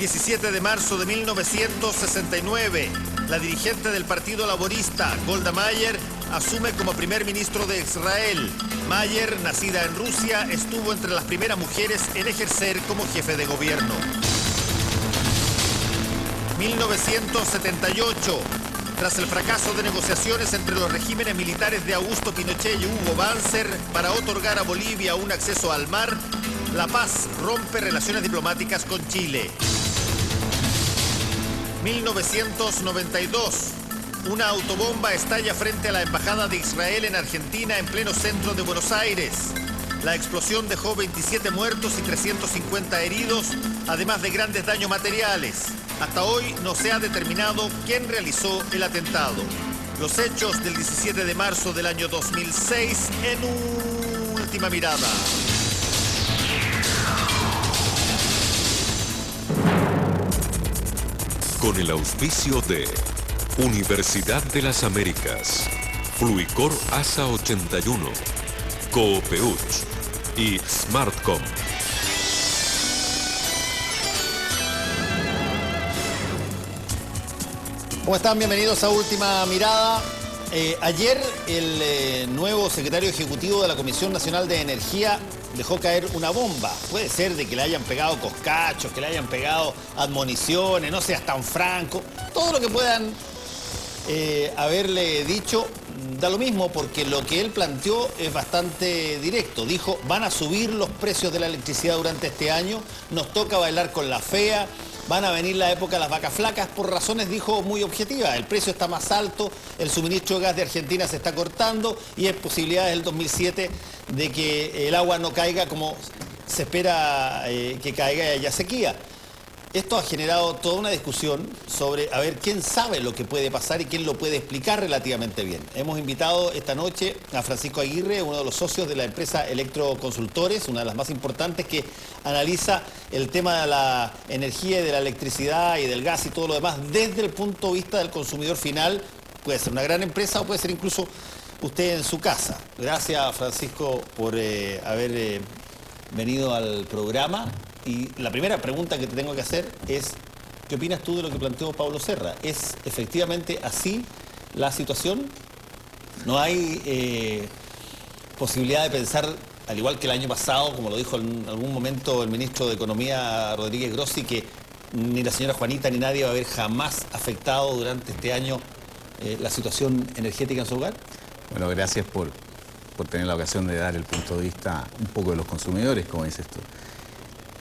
17 de marzo de 1969, la dirigente del Partido Laborista, Golda Meir, asume como primer ministro de Israel. Meir, nacida en Rusia, estuvo entre las primeras mujeres en ejercer como jefe de gobierno. 1978. Tras el fracaso de negociaciones entre los regímenes militares de Augusto Pinochet y Hugo Banzer para otorgar a Bolivia un acceso al mar, La Paz rompe relaciones diplomáticas con Chile. 1992. Una autobomba estalla frente a la Embajada de Israel en Argentina en pleno centro de Buenos Aires. La explosión dejó 27 muertos y 350 heridos, además de grandes daños materiales. Hasta hoy no se ha determinado quién realizó el atentado. Los hechos del 17 de marzo del año 2006 en Última Mirada. Con el auspicio de Universidad de las Américas, Fluicor ASA 81, Coopeuch y Smartcom. ¿Cómo están? Bienvenidos a Última Mirada. Ayer el nuevo secretario ejecutivo de la Comisión Nacional de Energía dejó caer una bomba. Puede ser de que le hayan pegado coscachos, que le hayan pegado admoniciones, no seas tan franco. Todo lo que puedan haberle dicho da lo mismo, porque lo que él planteó es bastante directo. Dijo, van a subir los precios de la electricidad durante este año, nos toca bailar con la fea, van a venir la época de las vacas flacas, por razones, dijo, muy objetivas. El precio está más alto, el suministro de gas de Argentina se está cortando y hay posibilidades del 2007 de que el agua no caiga como se espera que caiga y haya sequía. Esto ha generado toda una discusión sobre a ver quién sabe lo que puede pasar y quién lo puede explicar relativamente bien. Hemos invitado esta noche a Francisco Aguirre, uno de los socios de la empresa Electroconsultores, una de las más importantes, que analiza el tema de la energía y de la electricidad y del gas y todo lo demás desde el punto de vista del consumidor final. Puede ser una gran empresa o puede ser incluso usted en su casa. Gracias, Francisco, por haber venido al programa. Y la primera pregunta que te tengo que hacer es, ¿qué opinas tú de lo que planteó Pablo Serra? ¿Es efectivamente así la situación? ¿No hay posibilidad de pensar, al igual que el año pasado, como lo dijo en algún momento el ministro de Economía, Rodríguez Grossi, que ni la señora Juanita ni nadie va a haber jamás afectado durante este año la situación energética en su hogar? Bueno, gracias por tener la ocasión de dar el punto de vista un poco de los consumidores, como dices tú.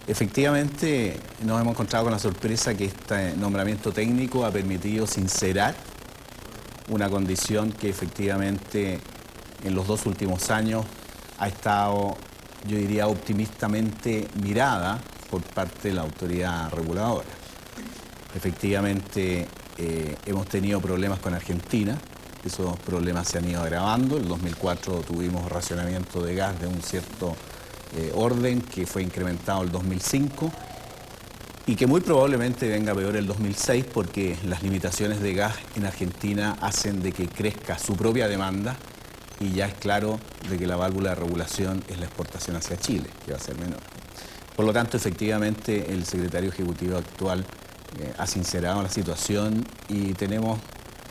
Efectivamente, nos hemos encontrado con la sorpresa que este nombramiento técnico ha permitido sincerar una condición que efectivamente en los 2 últimos años ha estado, yo diría, optimistamente mirada por parte de la autoridad reguladora. Efectivamente, hemos tenido problemas con Argentina, esos problemas se han ido agravando. En el 2004 tuvimos racionamiento de gas de un cierto orden que fue incrementado el 2005 y que muy probablemente venga peor el 2006 porque las limitaciones de gas en Argentina hacen de que crezca su propia demanda y ya es claro de que la válvula de regulación es la exportación hacia Chile, que va a ser menor. Por lo tanto, efectivamente, el secretario ejecutivo actual ha sincerado la situación y tenemos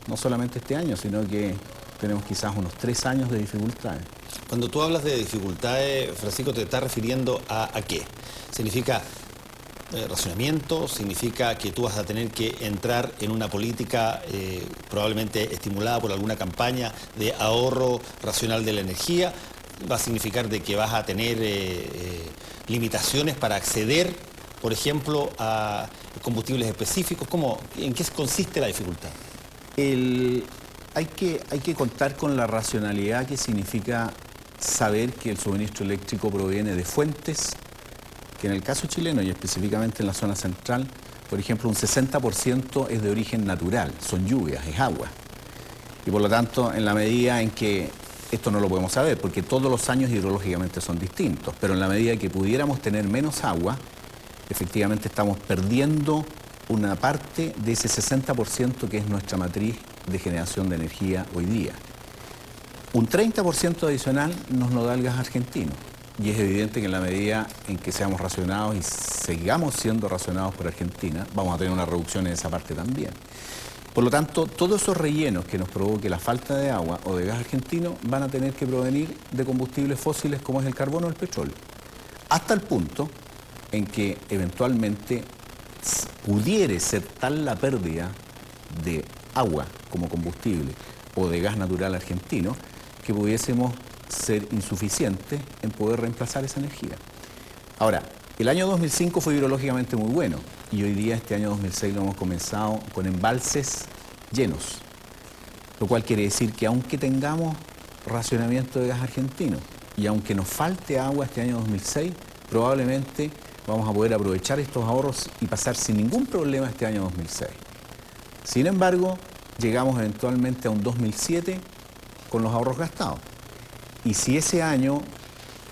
no solamente este año, sino que tenemos quizás unos 3 años de dificultades. Cuando tú hablas de dificultades, Francisco, ¿te estás refiriendo a qué? ¿Significa racionamiento? ¿Significa que tú vas a tener que entrar en una política probablemente estimulada por alguna campaña de ahorro racional de la energía? ¿Va a significar de que vas a tener limitaciones para acceder, por ejemplo, a combustibles específicos? ¿En qué consiste la dificultad? Hay que contar con la racionalidad que significa saber que el suministro eléctrico proviene de fuentes que en el caso chileno y específicamente en la zona central, por ejemplo, un 60% es de origen natural, son lluvias, es agua. Y por lo tanto, en la medida en que, esto no lo podemos saber porque todos los años hidrológicamente son distintos, pero en la medida que pudiéramos tener menos agua, efectivamente estamos perdiendo una parte de ese 60% que es nuestra matriz de generación de energía hoy día. Un 30% adicional nos lo da el gas argentino. y es evidente que en la medida en que seamos racionados y sigamos siendo racionados por Argentina, vamos a tener una reducción en esa parte también. Por lo tanto, todos esos rellenos que nos provoque la falta de agua o de gas argentino van a tener que provenir de combustibles fósiles como es el carbón o el petróleo. Hasta el punto en que eventualmente pudiera ser tal la pérdida de agua como combustible o de gas natural argentino que pudiésemos ser insuficientes en poder reemplazar esa energía. Ahora, el año 2005 fue hidrológicamente muy bueno y hoy día, este año 2006, lo hemos comenzado con embalses llenos, lo cual quiere decir que aunque tengamos racionamiento de gas argentino y aunque nos falte agua este año 2006, probablemente vamos a poder aprovechar estos ahorros y pasar sin ningún problema este año 2006. Sin embargo, llegamos eventualmente a un 2007 con los ahorros gastados. Y si ese año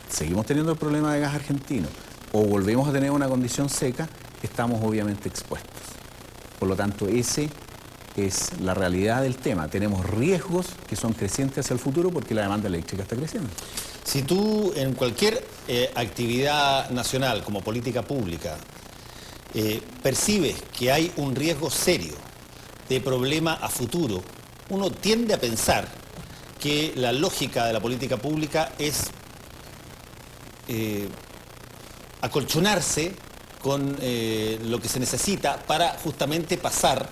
seguimos teniendo el problema de gas argentino o volvemos a tener una condición seca, estamos obviamente expuestos. Por lo tanto, ese es la realidad del tema. Tenemos riesgos que son crecientes hacia el futuro porque la demanda eléctrica está creciendo. Si tú en cualquier actividad nacional como política pública percibes que hay un riesgo serio de problema a futuro, uno tiende a pensar que la lógica de la política pública es acolchonarse con lo que se necesita para justamente pasar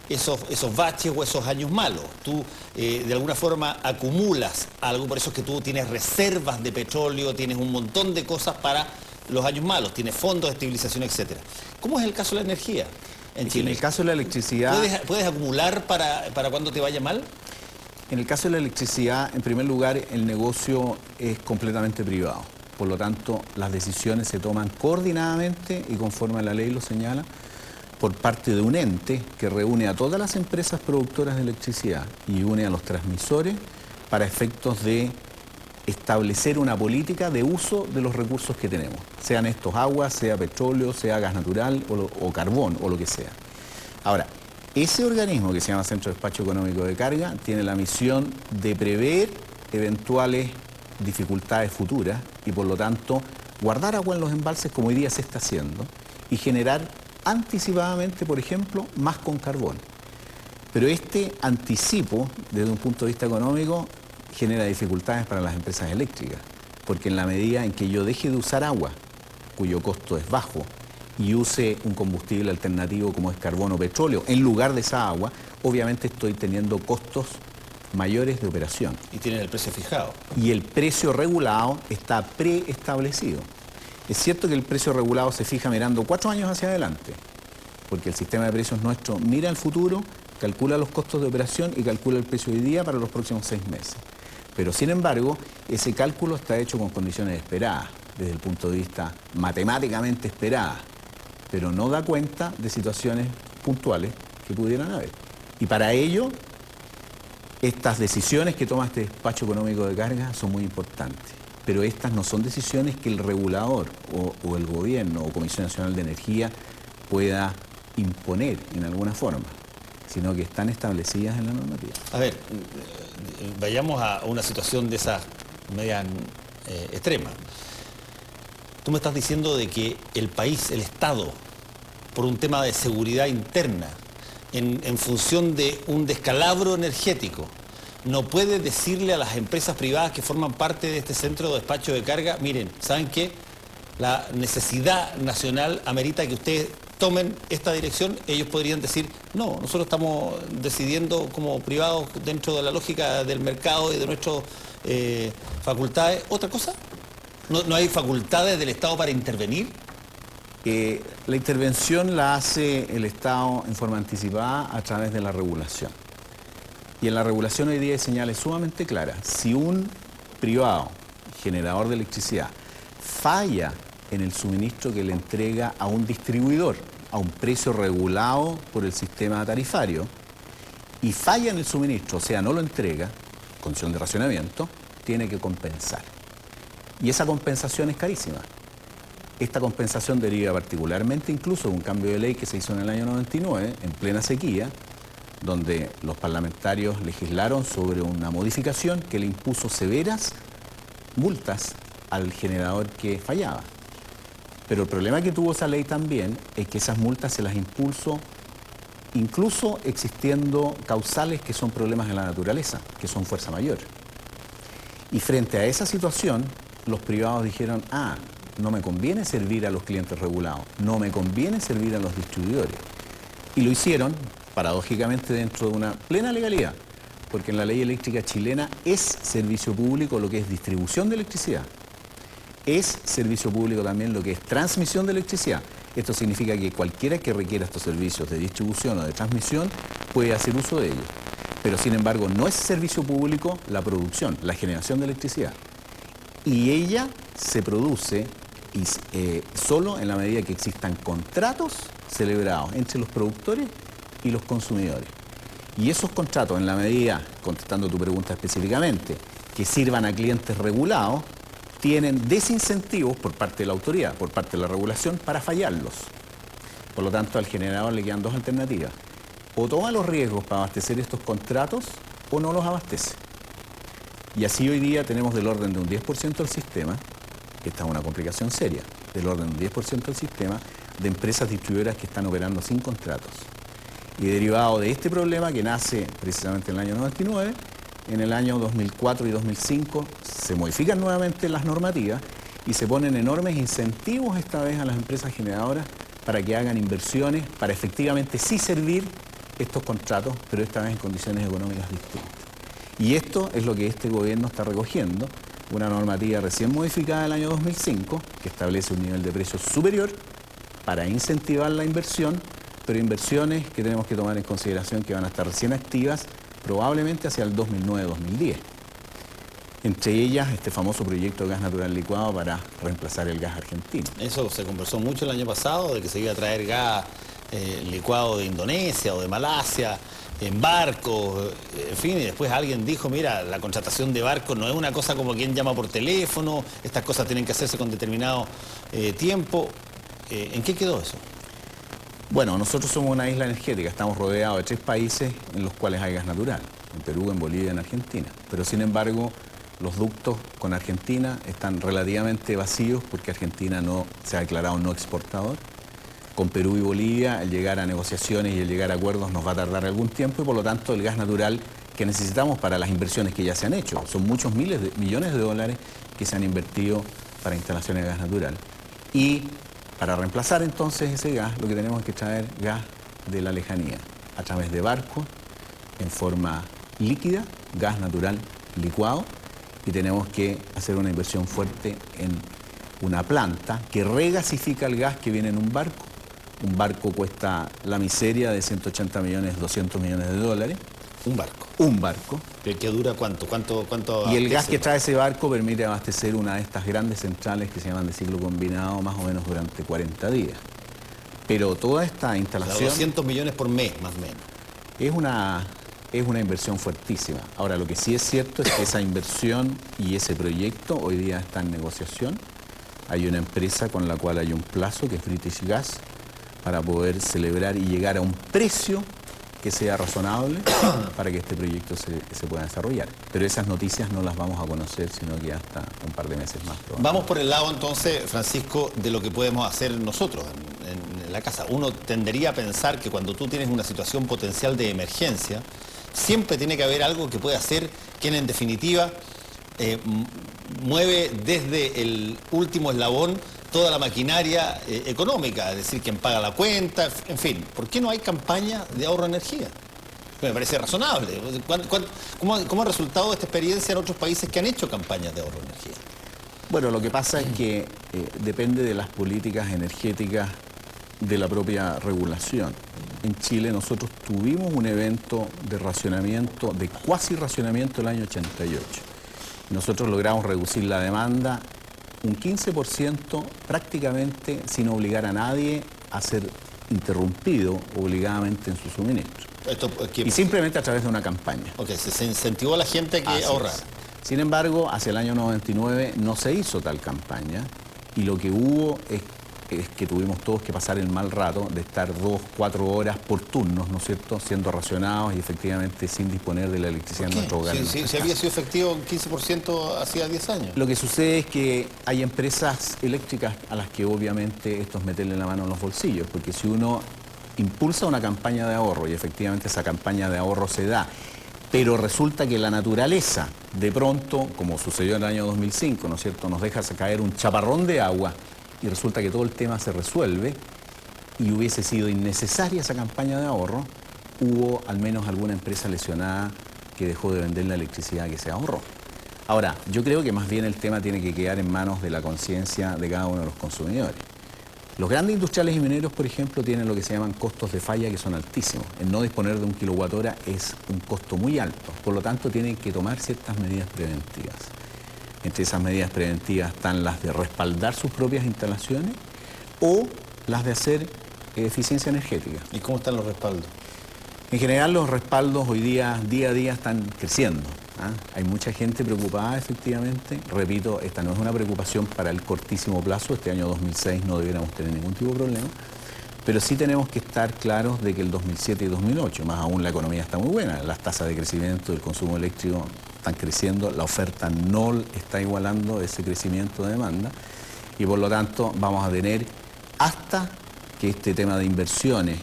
esos baches o esos años malos. Tú de alguna forma acumulas algo, por eso es que tú tienes reservas de petróleo, tienes un montón de cosas para los años malos, tienes fondos de estabilización, etc. ¿Cómo es el caso de la energía en Chile? En el caso de la electricidad... ¿Puedes acumular para cuando te vaya mal? En el caso de la electricidad, en primer lugar, el negocio es completamente privado. Por lo tanto, las decisiones se toman coordinadamente y conforme a la ley lo señala, por parte de un ente que reúne a todas las empresas productoras de electricidad y une a los transmisores para efectos de establecer una política de uso de los recursos que tenemos, sean estos aguas, sea petróleo, sea gas natural o carbón o lo que sea. Ahora, ese organismo que se llama Centro de Despacho Económico de Carga tiene la misión de prever eventuales dificultades futuras y por lo tanto guardar agua en los embalses como hoy día se está haciendo y generar anticipadamente, por ejemplo, más con carbón. Pero este anticipo, desde un punto de vista económico, genera dificultades para las empresas eléctricas, porque en la medida en que yo deje de usar agua, cuyo costo es bajo, y use un combustible alternativo como es carbón o petróleo, en lugar de esa agua, obviamente estoy teniendo costos mayores de operación. Y tienen el precio fijado. Y el precio regulado está preestablecido. Es cierto que el precio regulado se fija mirando 4 años hacia adelante, porque el sistema de precios nuestro mira el futuro, calcula los costos de operación y calcula el precio hoy día para los próximos 6 meses. Pero sin embargo, ese cálculo está hecho con condiciones esperadas, desde el punto de vista matemáticamente esperadas, pero no da cuenta de situaciones puntuales que pudieran haber. Y para ello, estas decisiones que toma este despacho económico de carga son muy importantes. Pero estas no son decisiones que el regulador o el gobierno o Comisión Nacional de Energía pueda imponer en alguna forma, sino que están establecidas en la normativa. A ver, vayamos a una situación de esas medias extremas. Tú me estás diciendo de que el país, el Estado, por un tema de seguridad interna, en función de un descalabro energético, no puede decirle a las empresas privadas que forman parte de este centro de despacho de carga, miren, ¿saben qué? La necesidad nacional amerita que ustedes tomen esta dirección. Ellos podrían decir, no, nosotros estamos decidiendo como privados dentro de la lógica del mercado y de nuestras facultades. ¿Otra cosa? ¿No hay facultades del Estado para intervenir? La intervención la hace el Estado en forma anticipada a través de la regulación. Y en la regulación hoy día hay señales sumamente claras. Si un privado, generador de electricidad, falla en el suministro que le entrega a un distribuidor a un precio regulado por el sistema tarifario y falla en el suministro, o sea, no lo entrega, condición de racionamiento, tiene que compensar. Y esa compensación es carísima. Esta compensación deriva particularmente incluso de un cambio de ley que se hizo en el año 99, en plena sequía, donde los parlamentarios legislaron sobre una modificación que le impuso severas multas al generador que fallaba. Pero el problema que tuvo esa ley también es que esas multas se las impulsó incluso existiendo causales que son problemas de la naturaleza, que son fuerza mayor. Y frente a esa situación, los privados dijeron, no me conviene servir a los clientes regulados, no me conviene servir a los distribuidores. Y lo hicieron, paradójicamente, dentro de una plena legalidad, porque en la ley eléctrica chilena es servicio público lo que es distribución de electricidad. Es servicio público también lo que es transmisión de electricidad. Esto significa que cualquiera que requiera estos servicios de distribución o de transmisión puede hacer uso de ellos. Pero sin embargo no es servicio público la producción, la generación de electricidad. Y ella se produce solo en la medida que existan contratos celebrados entre los productores y los consumidores. Y esos contratos, en la medida, contestando tu pregunta específicamente, que sirvan a clientes regulados, tienen desincentivos por parte de la autoridad, por parte de la regulación, para fallarlos. Por lo tanto, al generador le quedan dos alternativas. O toma los riesgos para abastecer estos contratos o no los abastece. Y así hoy día tenemos del orden de un 10% del sistema, esta es una complicación seria, del orden de un 10% del sistema de empresas distribuidoras que están operando sin contratos. Y derivado de este problema que nace precisamente en el año 99, en el año 2004 y 2005 se modifican nuevamente las normativas y se ponen enormes incentivos esta vez a las empresas generadoras para que hagan inversiones, para efectivamente sí servir estos contratos, pero esta vez en condiciones económicas distintas. Y esto es lo que este gobierno está recogiendo, una normativa recién modificada del año 2005 que establece un nivel de precios superior para incentivar la inversión, pero inversiones que tenemos que tomar en consideración que van a estar recién activas probablemente hacia el 2009-2010. Entre ellas, este famoso proyecto de gas natural licuado para reemplazar el gas argentino. Eso se conversó mucho el año pasado, de que se iba a traer gas licuado de Indonesia o de Malasia, en barcos, en fin, y después alguien dijo, mira, la contratación de barcos no es una cosa como quien llama por teléfono, estas cosas tienen que hacerse con determinado tiempo. ¿En qué quedó eso? Bueno, nosotros somos una isla energética, estamos rodeados de 3 países en los cuales hay gas natural, en Perú, en Bolivia y en Argentina. Pero sin embargo, los ductos con Argentina están relativamente vacíos porque Argentina no se ha declarado no exportador. Con Perú y Bolivia, el llegar a negociaciones y el llegar a acuerdos nos va a tardar algún tiempo y por lo tanto el gas natural que necesitamos para las inversiones que ya se han hecho, son muchos millones de dólares que se han invertido para instalaciones de gas natural. Y para reemplazar entonces ese gas, lo que tenemos es que traer gas de la lejanía, a través de barcos, en forma líquida, gas natural licuado, y tenemos que hacer una inversión fuerte en una planta que regasifica el gas que viene en un barco. Un barco cuesta la miseria de 180 millones, 200 millones de dólares. Un barco. Un barco. ¿El que dura cuánto? Y el gas que trae ese barco permite abastecer una de estas grandes centrales que se llaman de ciclo combinado más o menos durante 40 días. Pero toda esta instalación... 200 millones por mes, más o menos. Es una inversión fuertísima. Ahora, lo que sí es cierto es que esa inversión y ese proyecto hoy día está en negociación. Hay una empresa con la cual hay un plazo, que es British Gas, para poder celebrar y llegar a un precio que sea razonable para que este proyecto se pueda desarrollar. Pero esas noticias no las vamos a conocer, sino que hasta un par de meses más. Vamos por el lado entonces, Francisco, de lo que podemos hacer nosotros en la casa. Uno tendería a pensar que cuando tú tienes una situación potencial de emergencia, siempre tiene que haber algo que pueda hacer quien en definitiva mueve desde el último eslabón toda la maquinaria económica, es decir, quien paga la cuenta, en fin. ¿Por qué no hay campaña de ahorro de energía? Me parece razonable. ¿Cómo ha resultado esta experiencia en otros países que han hecho campañas de ahorro de energía? Bueno, lo que pasa es que depende de las políticas energéticas de la propia regulación. En Chile nosotros tuvimos un evento de racionamiento, de cuasi racionamiento el año 88. Nosotros logramos reducir la demanda un 15% prácticamente sin obligar a nadie a ser interrumpido obligadamente en su suministro. Y simplemente a través de una campaña. Ok, se incentivó a la gente a que ahorrara. Sin embargo, hacia el año 99 no se hizo tal campaña y lo que hubo es es que tuvimos todos que pasar el mal rato de estar 2, 4 horas por turnos, ¿no es cierto?, siendo racionados y efectivamente sin disponer de la electricidad en nuestro hogar. Si había sido efectivo un 15% hacía 10 años. Lo que sucede es que hay empresas eléctricas a las que obviamente esto es meterle la mano en los bolsillos, porque si uno impulsa una campaña de ahorro y efectivamente esa campaña de ahorro se da, pero resulta que la naturaleza de pronto, como sucedió en el año 2005, ¿no es cierto?, nos deja caer un chaparrón de agua y resulta que todo el tema se resuelve y hubiese sido innecesaria esa campaña de ahorro, hubo al menos alguna empresa lesionada que dejó de vender la electricidad que se ahorró. Ahora, yo creo que más bien el tema tiene que quedar en manos de la conciencia de cada uno de los consumidores. Los grandes industriales y mineros, por ejemplo, tienen lo que se llaman costos de falla que son altísimos. El no disponer de 1 kWh es un costo muy alto, por lo tanto tienen que tomar ciertas medidas preventivas. Entre esas medidas preventivas están las de respaldar sus propias instalaciones o las de hacer eficiencia energética. ¿Y cómo están los respaldos? En general los respaldos hoy día a día están creciendo. Hay mucha gente preocupada efectivamente. Repito, esta no es una preocupación para el cortísimo plazo. Este año 2006 no debiéramos tener ningún tipo de problema. Pero sí tenemos que estar claros de que el 2007 y 2008, más aún la economía está muy buena. Las tasas de crecimiento del consumo eléctrico están creciendo. La oferta no está igualando ese crecimiento de demanda. Y por lo tanto vamos a tener hasta que este tema de inversiones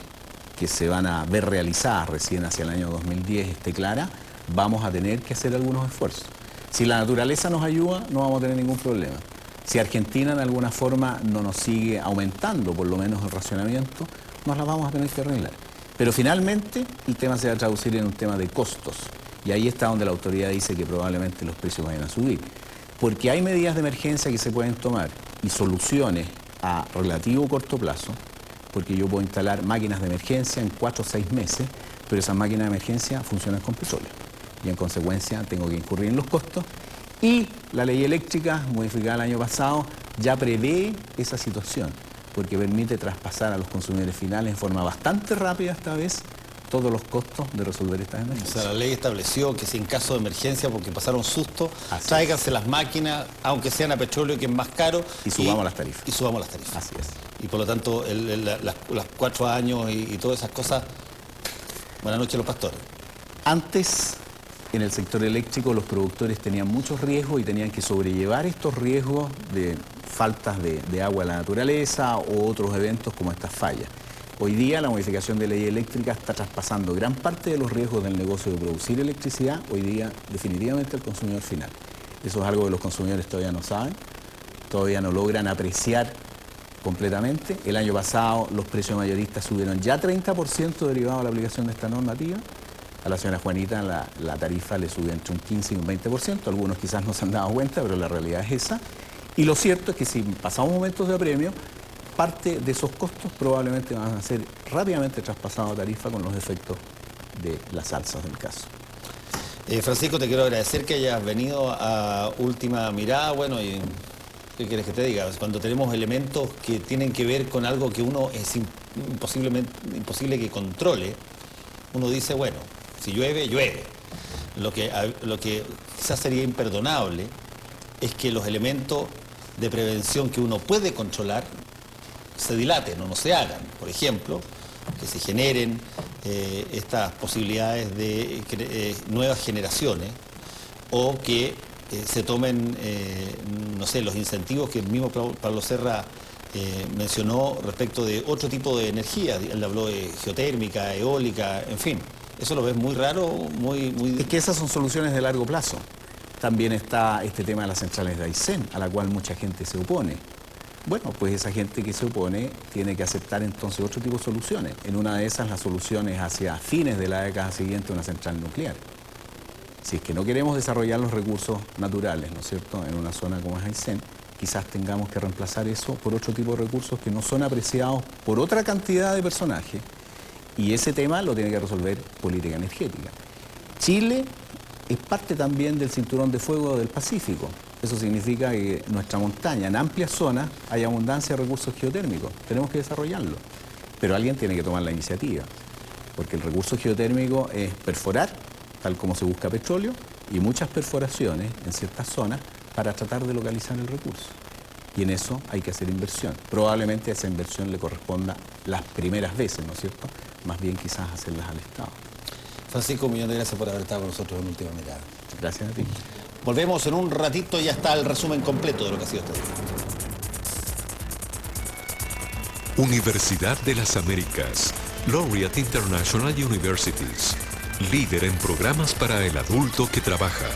que se van a ver realizadas recién hacia el año 2010 esté clara, vamos a tener que hacer algunos esfuerzos. Si la naturaleza nos ayuda, no vamos a tener ningún problema. Si Argentina de alguna forma no nos sigue aumentando, por lo menos el racionamiento, nos la vamos a tener que arreglar. Pero finalmente el tema se va a traducir en un tema de costos. Y ahí está donde la autoridad dice que probablemente los precios vayan a subir. Porque hay medidas de emergencia que se pueden tomar y soluciones a relativo corto plazo, porque yo puedo instalar máquinas de emergencia en 4 o 6 meses, pero esas máquinas de emergencia funcionan con petróleo. Y en consecuencia tengo que incurrir en los costos. Y la ley eléctrica, modificada el año pasado, ya prevé esa situación, porque permite traspasar a los consumidores finales en forma bastante rápida esta vez todos los costos de resolver estas emergencias. O sea, la ley estableció que si en caso de emergencia, porque pasaron susto, tráiganse las máquinas, aunque sean a petróleo, que es más caro. Y subamos las tarifas. Y subamos las tarifas. Así es. Y por lo tanto, las 4 años y todas esas cosas. Buenas noches, los pastores. Antes, en el sector eléctrico, los productores tenían muchos riesgos y tenían que sobrellevar estos riesgos de faltas de agua en la naturaleza o otros eventos como estas fallas. Hoy día la modificación de ley eléctrica está traspasando gran parte de los riesgos del negocio de producir electricidad, hoy día definitivamente al consumidor final. Eso es algo que los consumidores todavía no saben, todavía no logran apreciar completamente. El año pasado los precios mayoristas subieron ya 30% derivado de la aplicación de esta normativa. A la señora Juanita la tarifa le subió entre un 15 y un 20%, algunos quizás no se han dado cuenta, pero la realidad es esa. Y lo cierto es que si pasamos momentos de apremio, parte de esos costos probablemente van a ser rápidamente traspasados a tarifa con los efectos de las alzas del caso. Francisco, te quiero agradecer que hayas venido a Última Mirada. Bueno, y ¿qué quieres que te diga? Cuando tenemos elementos que tienen que ver con algo que uno es imposible que controle, uno dice, bueno, si llueve, llueve. Lo que quizás sería imperdonable es que los elementos de prevención que uno puede controlar se dilaten o no se hagan. Por ejemplo, que se generen estas posibilidades de nuevas generaciones o que se tomen, no sé, los incentivos que el mismo Pablo Serra mencionó respecto de otro tipo de energía. Él habló de geotérmica, eólica, en fin. Eso lo ves muy raro, muy... Es que esas son soluciones de largo plazo. También está este tema de las centrales de Aysén, a la cual mucha gente se opone. Bueno, pues esa gente que se opone tiene que aceptar entonces otro tipo de soluciones. En una de esas, las soluciones hacia fines de la década siguiente, una central nuclear. Si es que no queremos desarrollar los recursos naturales, ¿no es cierto?, en una zona como es Aysén, quizás tengamos que reemplazar eso por otro tipo de recursos que no son apreciados por otra cantidad de personajes. Y ese tema lo tiene que resolver política energética. Chile es parte también del cinturón de fuego del Pacífico. Eso significa que nuestra montaña, en amplias zonas, hay abundancia de recursos geotérmicos. Tenemos que desarrollarlo. Pero alguien tiene que tomar la iniciativa. Porque el recurso geotérmico es perforar, tal como se busca petróleo, y muchas perforaciones en ciertas zonas para tratar de localizar el recurso. Y en eso hay que hacer inversión. Probablemente a esa inversión le corresponda las primeras veces, ¿no es cierto? Más bien quizás hacerlas al Estado. Francisco, un millón de gracias por haber estado con nosotros en Última Mirada. Gracias a ti. Volvemos en un ratito y ya está el resumen completo de lo que ha sido este día. Universidad de las Américas, Laureate International Universities, líder en programas para el adulto que trabaja.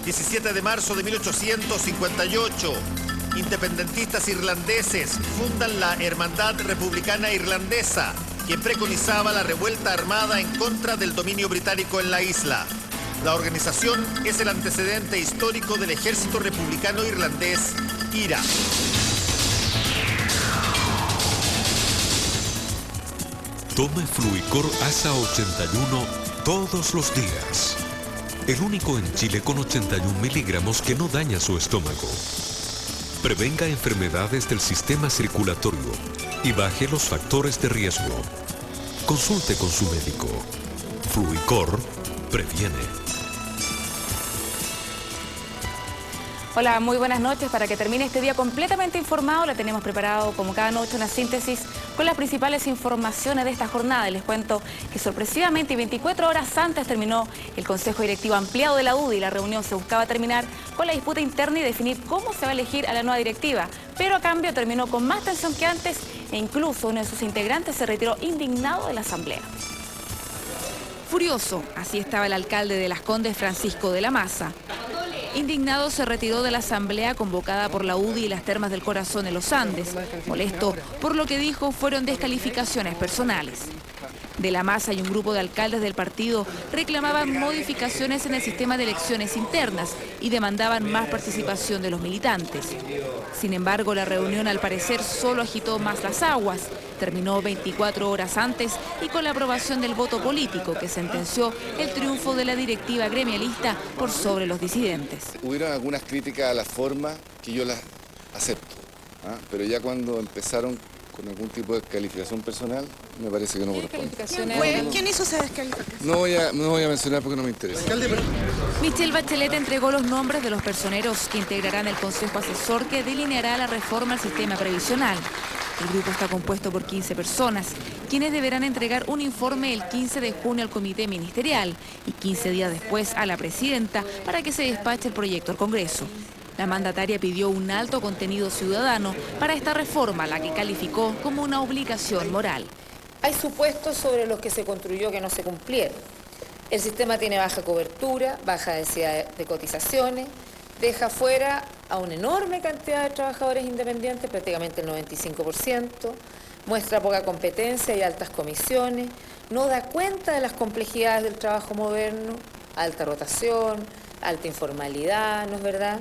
...17 de marzo de 1858... independentistas irlandeses fundan la Hermandad Republicana Irlandesa, que preconizaba la revuelta armada en contra del dominio británico en la isla. La organización es el antecedente histórico del Ejército Republicano Irlandés, IRA. Tome Fluicor ASA 81 todos los días. El único en Chile con 81 miligramos que no daña su estómago. Prevenga enfermedades del sistema circulatorio y baje los factores de riesgo. Consulte con su médico. Fluicor previene. Hola, muy buenas noches. Para que termine este día completamente informado, le tenemos preparado como cada noche una síntesis con las principales informaciones de esta jornada. Les cuento que sorpresivamente y 24 horas antes terminó el Consejo Directivo Ampliado de la UDI. La reunión se buscaba terminar con la disputa interna y definir cómo se va a elegir a la nueva directiva. Pero a cambio terminó con más tensión que antes e incluso uno de sus integrantes se retiró indignado de la asamblea. Furioso, así estaba el alcalde de Las Condes, Francisco de la Maza. Indignado se retiró de la asamblea convocada por la UDI y las Termas del Corazón en los Andes. Molesto por lo que dijo fueron descalificaciones personales. De la Maza y un grupo de alcaldes del partido reclamaban modificaciones en el sistema de elecciones internas y demandaban más participación de los militantes. Sin embargo, la reunión al parecer solo agitó más las aguas. Terminó 24 horas antes y con la aprobación del voto político que sentenció el triunfo de la directiva gremialista por sobre los disidentes. Hubieron algunas críticas a la forma que yo las acepto, pero ya cuando empezaron con algún tipo de calificación personal, me parece que no corresponde. ¿Quién hizo esa descalificación? No voy a mencionar porque no me interesa. Michelle Bachelet entregó los nombres de los personeros que integrarán el Consejo Asesor que delineará la reforma al sistema previsional. El grupo está compuesto por 15 personas, quienes deberán entregar un informe el 15 de junio al Comité Ministerial y 15 días después a la Presidenta para que se despache el proyecto al Congreso. La mandataria pidió un alto contenido ciudadano para esta reforma, la que calificó como una obligación moral. Hay supuestos sobre los que se construyó que no se cumplieron. El sistema tiene baja cobertura, baja densidad de cotizaciones, deja fuera a una enorme cantidad de trabajadores independientes, prácticamente el 95%, muestra poca competencia y altas comisiones, no da cuenta de las complejidades del trabajo moderno, alta rotación, alta informalidad, ¿no es verdad?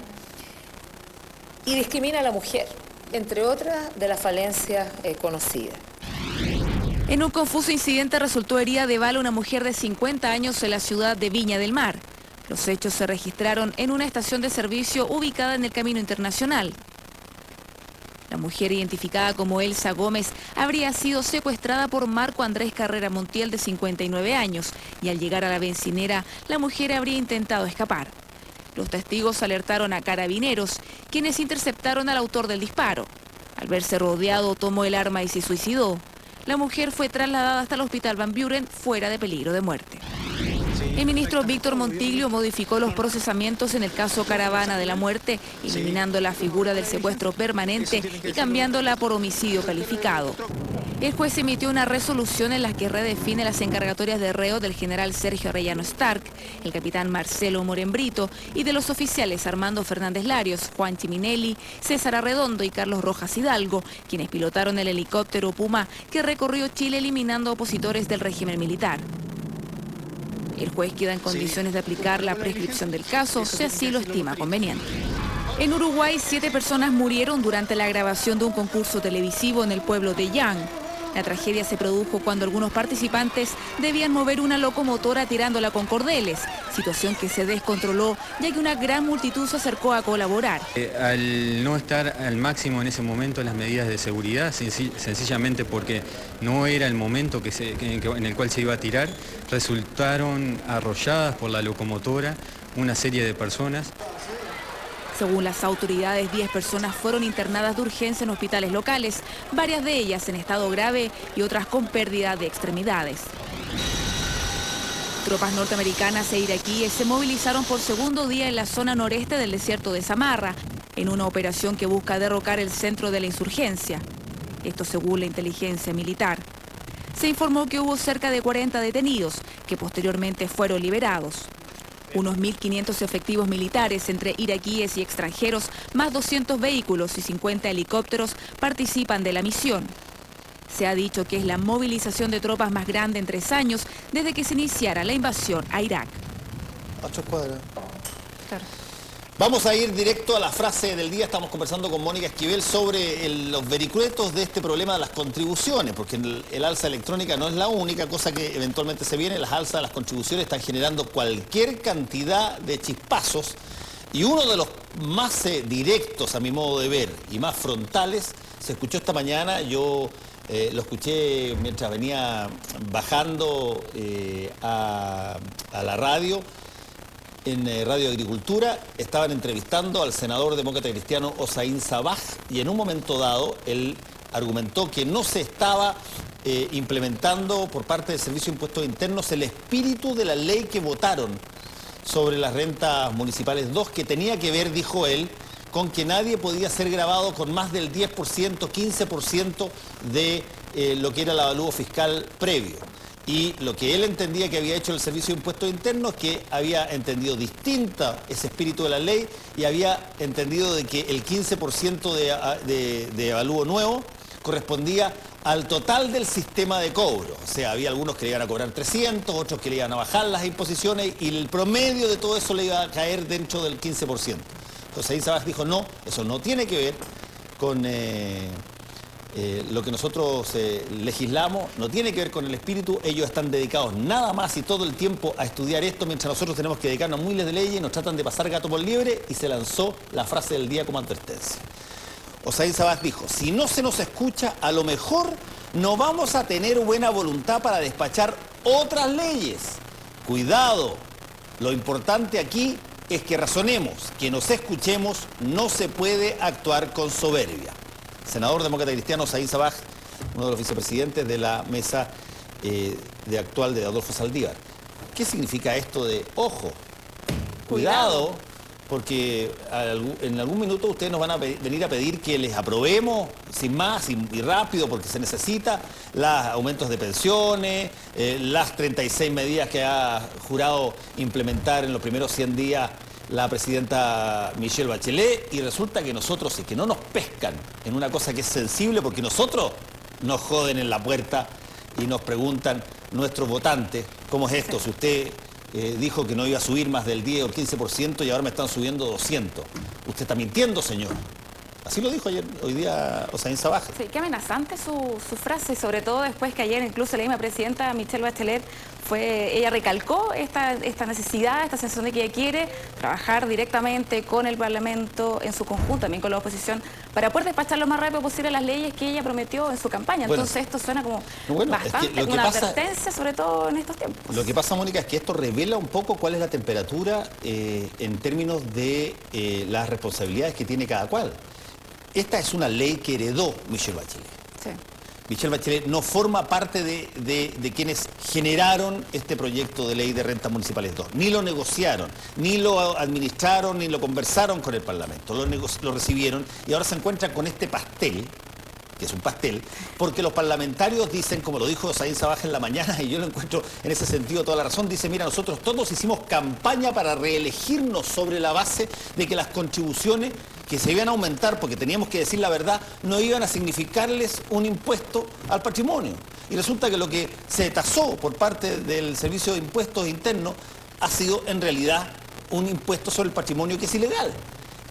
Y discrimina a la mujer, entre otras de las falencias conocidas. En un confuso incidente resultó herida de bala una mujer de 50 años en la ciudad de Viña del Mar. Los hechos se registraron en una estación de servicio ubicada en el Camino Internacional. La mujer, identificada como Elsa Gómez, habría sido secuestrada por Marco Andrés Carrera Montiel, de 59 años, y al llegar a la bencinera, la mujer habría intentado escapar. Los testigos alertaron a carabineros, quienes interceptaron al autor del disparo. Al verse rodeado, tomó el arma y se suicidó. La mujer fue trasladada hasta el Hospital Van Buren, fuera de peligro de muerte. El ministro Víctor Montiglio modificó los procesamientos en el caso Caravana de la Muerte, eliminando la figura del secuestro permanente y cambiándola por homicidio calificado. El juez emitió una resolución en la que redefine las encargatorias de reo del general Sergio Arellano Stark, el capitán Marcelo Morembrito y de los oficiales Armando Fernández Larios, Juan Chiminelli, César Arredondo y Carlos Rojas Hidalgo, quienes pilotaron el helicóptero Puma que recorrió Chile eliminando opositores del régimen militar. El juez queda en condiciones de aplicar la prescripción del caso, si así lo estima conveniente. En Uruguay, 7 personas murieron durante la grabación de un concurso televisivo en el pueblo de Yang. La tragedia se produjo cuando algunos participantes debían mover una locomotora tirándola con cordeles, situación que se descontroló ya que una gran multitud se acercó a colaborar. Al no estar al máximo en ese momento las medidas de seguridad, sencillamente porque no era el momento en el cual se iba a tirar, resultaron arrolladas por la locomotora una serie de personas. Según las autoridades, 10 personas fueron internadas de urgencia en hospitales locales, varias de ellas en estado grave y otras con pérdida de extremidades. Tropas norteamericanas e iraquíes se movilizaron por segundo día en la zona noreste del desierto de Samarra, en una operación que busca derrocar el centro de la insurgencia. Esto según la inteligencia militar. Se informó que hubo cerca de 40 detenidos, que posteriormente fueron liberados. Unos 1.500 efectivos militares entre iraquíes y extranjeros, más 200 vehículos y 50 helicópteros participan de la misión. Se ha dicho que es la movilización de tropas más grande en 3 años desde que se iniciara la invasión a Irak. 8 cuadras. Claro. Vamos a ir directo a la frase del día. Estamos conversando con Mónica Esquivel sobre los vericuetos de este problema de las contribuciones, porque el alza electrónica no es la única cosa que eventualmente se viene. Las alzas de las contribuciones están generando cualquier cantidad de chispazos y uno de los más directos, a mi modo de ver, y más frontales, se escuchó esta mañana. Yo lo escuché mientras venía bajando a la radio. En Radio Agricultura estaban entrevistando al senador demócrata cristiano Hossein Sabbag y en un momento dado él argumentó que no se estaba implementando por parte del Servicio de Impuestos Internos el espíritu de la ley que votaron sobre las rentas municipales 2, que tenía que ver, dijo él, con que nadie podía ser grabado con más del 10%, 15% de lo que era el avalúo fiscal previo. Y lo que él entendía que había hecho el Servicio de Impuestos Internos, que había entendido distinta ese espíritu de la ley y había entendido de que el 15% de avalúo nuevo correspondía al total del sistema de cobro. O sea, había algunos que le iban a cobrar 300, otros que le iban a bajar las imposiciones y el promedio de todo eso le iba a caer dentro del 15%. Entonces ahí Sabbag dijo, no, eso no tiene que ver con lo que nosotros legislamos, no tiene que ver con el espíritu. Ellos están dedicados nada más y todo el tiempo a estudiar esto, mientras nosotros tenemos que dedicarnos a miles de leyes, nos tratan de pasar gato por liebre, y se lanzó la frase del día como advertencia. Hossein Sabbag dijo, si no se nos escucha, a lo mejor no vamos a tener buena voluntad para despachar otras leyes. Cuidado, lo importante aquí es que razonemos, que nos escuchemos, no se puede actuar con soberbia. Senador demócrata cristiano Hossein Sabbag, uno de los vicepresidentes de la mesa actual de Adolfo Saldívar. ¿Qué significa esto de, ojo, cuidado, porque en algún minuto ustedes nos van a venir a pedir que les aprobemos sin más y rápido, porque se necesita los aumentos de pensiones, las 36 medidas que ha jurado implementar en los primeros 100 días la presidenta Michelle Bachelet, y resulta que nosotros, es que no nos pescan en una cosa que es sensible, porque nosotros nos joden en la puerta y nos preguntan nuestros votantes, ¿cómo es esto? Si usted dijo que no iba a subir más del 10 o el 15% y ahora me están subiendo 200. Usted está mintiendo, señor. Así lo dijo hoy día Hossein Sabbag. Sí, qué amenazante su frase, sobre todo después que ayer incluso la misma presidenta Michelle Bachelet ella recalcó esta necesidad, esta sensación de que ella quiere trabajar directamente con el Parlamento en su conjunto, también con la oposición, para poder despachar lo más rápido posible las leyes que ella prometió en su campaña. Bueno, entonces esto suena como bastante, es que una advertencia, sobre todo en estos tiempos. Lo que pasa, Mónica, es que esto revela un poco cuál es la temperatura en términos de las responsabilidades que tiene cada cual. Esta es una ley que heredó Michelle Bachelet. Sí. Michelle Bachelet no forma parte de quienes generaron este proyecto de ley de rentas municipales 2. Ni lo negociaron, ni lo administraron, ni lo conversaron con el Parlamento. Lo recibieron y ahora se encuentran con este pastel, que es un pastel, porque los parlamentarios dicen, como lo dijo Hossein Sabbag en la mañana, y yo lo encuentro en ese sentido toda la razón, dice, mira, nosotros todos hicimos campaña para reelegirnos sobre la base de que las contribuciones que se iban a aumentar, porque teníamos que decir la verdad, no iban a significarles un impuesto al patrimonio. Y resulta que lo que se tasó por parte del Servicio de Impuestos Internos ha sido en realidad un impuesto sobre el patrimonio que es ilegal.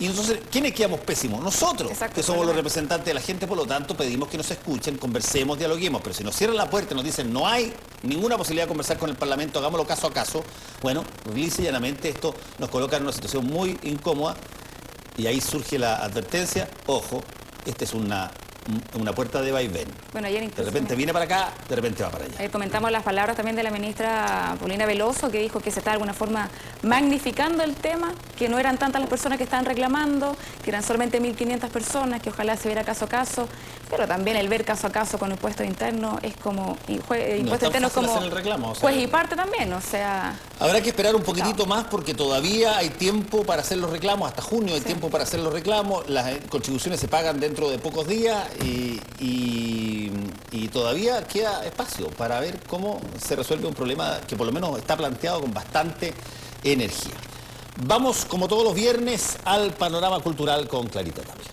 Y entonces, ¿quiénes quedamos pésimos? Nosotros, Exacto, que somos los representantes de la gente, por lo tanto pedimos que nos escuchen, conversemos, dialoguemos, pero si nos cierran la puerta y nos dicen no hay ninguna posibilidad de conversar con el Parlamento, hagámoslo caso a caso, bueno, lisa y llanamente esto nos coloca en una situación muy incómoda y ahí surge la advertencia, ojo, esta es una puerta de vaivén. Bueno, ayer De incluso repente viene para acá, de repente va para allá. ayer comentamos las palabras también de la ministra Paulina Veloso, que dijo que se está de alguna forma magnificando el tema, que no eran tantas las personas que estaban reclamando, que eran solamente 1.500 personas, que ojalá se viera caso a caso, pero también el ver caso a caso con impuestos internos es como, impuestos internos como hacer el reclamo, juez y parte también, o sea... Habrá que esperar un poquitito más porque todavía hay tiempo para hacer los reclamos, hasta junio hay tiempo para hacer los reclamos, las contribuciones se pagan dentro de pocos días y todavía queda espacio para ver cómo se resuelve un problema que por lo menos está planteado con bastante energía. Vamos, como todos los viernes, al panorama cultural con Clarita Tapia.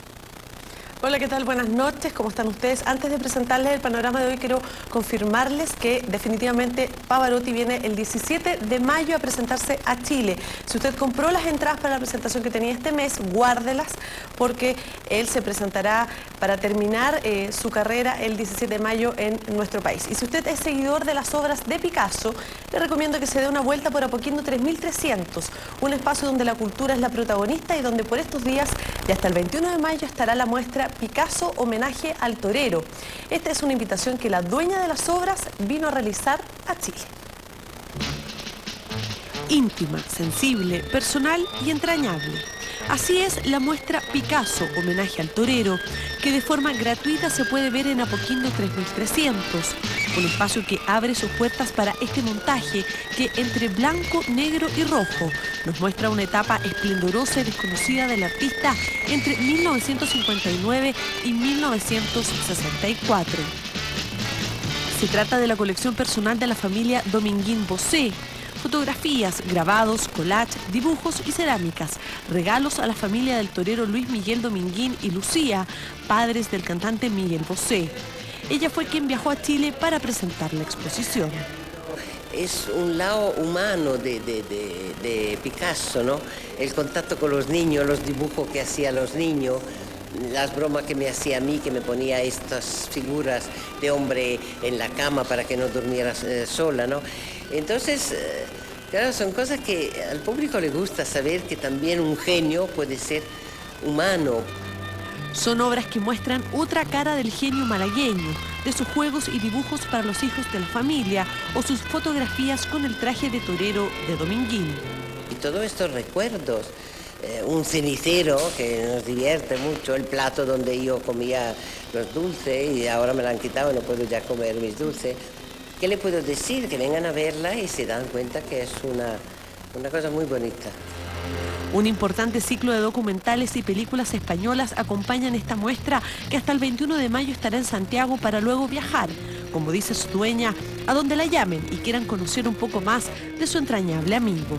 Hola, ¿qué tal? Buenas noches, ¿cómo están ustedes? Antes de presentarles el panorama de hoy, quiero confirmarles que definitivamente Pavarotti viene el 17 de mayo a presentarse a Chile. Si usted compró las entradas para la presentación que tenía este mes, guárdelas, porque él se presentará para terminar su carrera el 17 de mayo en nuestro país. Y si usted es seguidor de las obras de Picasso, le recomiendo que se dé una vuelta por Apoquindo 3300, un espacio donde la cultura es la protagonista y donde por estos días y hasta el 21 de mayo estará la muestra Picasso Homenaje al Torero. Esta es una invitación que la dueña de las obras vino a realizar a Chile. Íntima, sensible, personal y entrañable. Así es la muestra Picasso Homenaje al Torero, que de forma gratuita se puede ver en Apoquindo 3300, un espacio que abre sus puertas para este montaje que entre blanco, negro y rojo nos muestra una etapa esplendorosa y desconocida del artista entre 1959 y 1964. Se trata de la colección personal de la familia Dominguín Bosé. Fotografías, grabados, collage, dibujos y cerámicas, regalos a la familia del torero Luis Miguel Dominguín y Lucía, padres del cantante Miguel Bosé. Ella fue quien viajó a Chile para presentar la exposición. Es un lado humano de Picasso, ¿no? El contacto con los niños, los dibujos que hacía a los niños, las bromas que me hacía a mí, que me ponía estas figuras de hombre en la cama para que no durmiera sola, ¿no? Entonces, claro, son cosas que al público le gusta saber que también un genio puede ser humano. Son obras que muestran otra cara del genio malagueño, de sus juegos y dibujos para los hijos de la familia o sus fotografías con el traje de torero de Dominguín. Y todos estos recuerdos, un cenicero que nos divierte mucho, el plato donde yo comía los dulces y ahora me lo han quitado y no puedo ya comer mis dulces. ¿Qué le puedo decir? Que vengan a verla y se dan cuenta que es una cosa muy bonita. Un importante ciclo de documentales y películas españolas acompañan esta muestra que hasta el 21 de mayo estará en Santiago para luego viajar, como dice su dueña, a donde la llamen y quieran conocer un poco más de su entrañable amigo.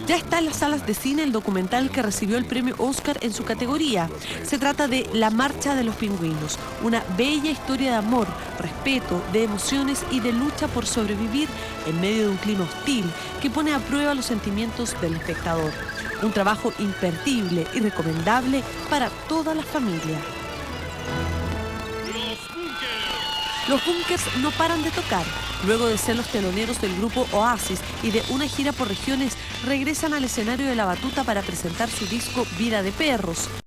Ya está en las salas de cine el documental que recibió el premio Oscar en su categoría. Se trata de La Marcha de los Pingüinos, una bella historia de amor, respeto, de emociones y de lucha por sobrevivir en medio de un clima hostil que pone a prueba los sentimientos del espectador. Un trabajo imperdible y recomendable para toda la familia. Los Bunkers no paran de tocar. Luego de ser los teloneros del grupo Oasis y de una gira por regiones, regresan al escenario de La Batuta para presentar su disco Vida de Perros.